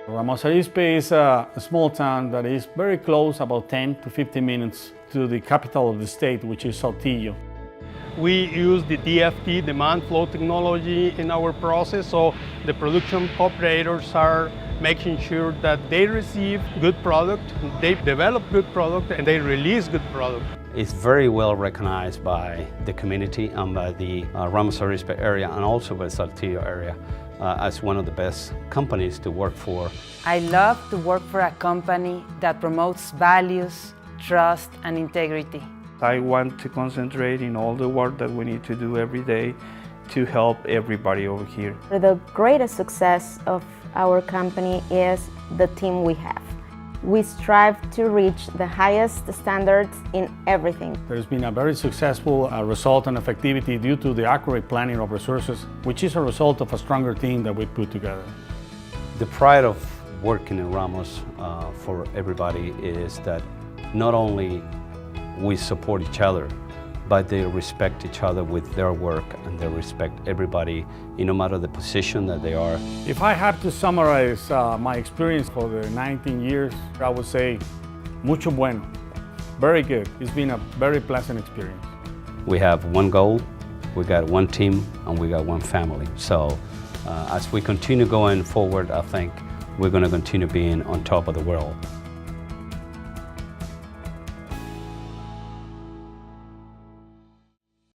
Ramos Arizpe is a small town that is very close, about 10 to 15 minutes to the capital of the state, which is Saltillo. We use the DFT, demand flow technology, in our process, so the production operators are making sure that they receive good product, they develop good product, and they release good product. It's very well recognized by the community and by the Ramos Arizpe area and also by the Saltillo area as one of the best companies to work for. I love to work for a company that promotes values, trust, and integrity. I want to concentrate in all the work that we need to do every day to help everybody over here. The greatest success of our company is the team we have. We strive to reach the highest standards in everything. There's been a very successful result and effectivity due to the accurate planning of resources, which is a result of a stronger team that we put together. The pride of working in Ramos for everybody is that not only we support each other, but they respect each other with their work and they respect everybody, no matter the position that they are. If I had to summarize my experience for the 19 years, I would say mucho bueno, very good. It's been a very pleasant experience. We have one goal, we got one team, and we got one family. So as we continue going forward, I think we're going to continue being on top of the world.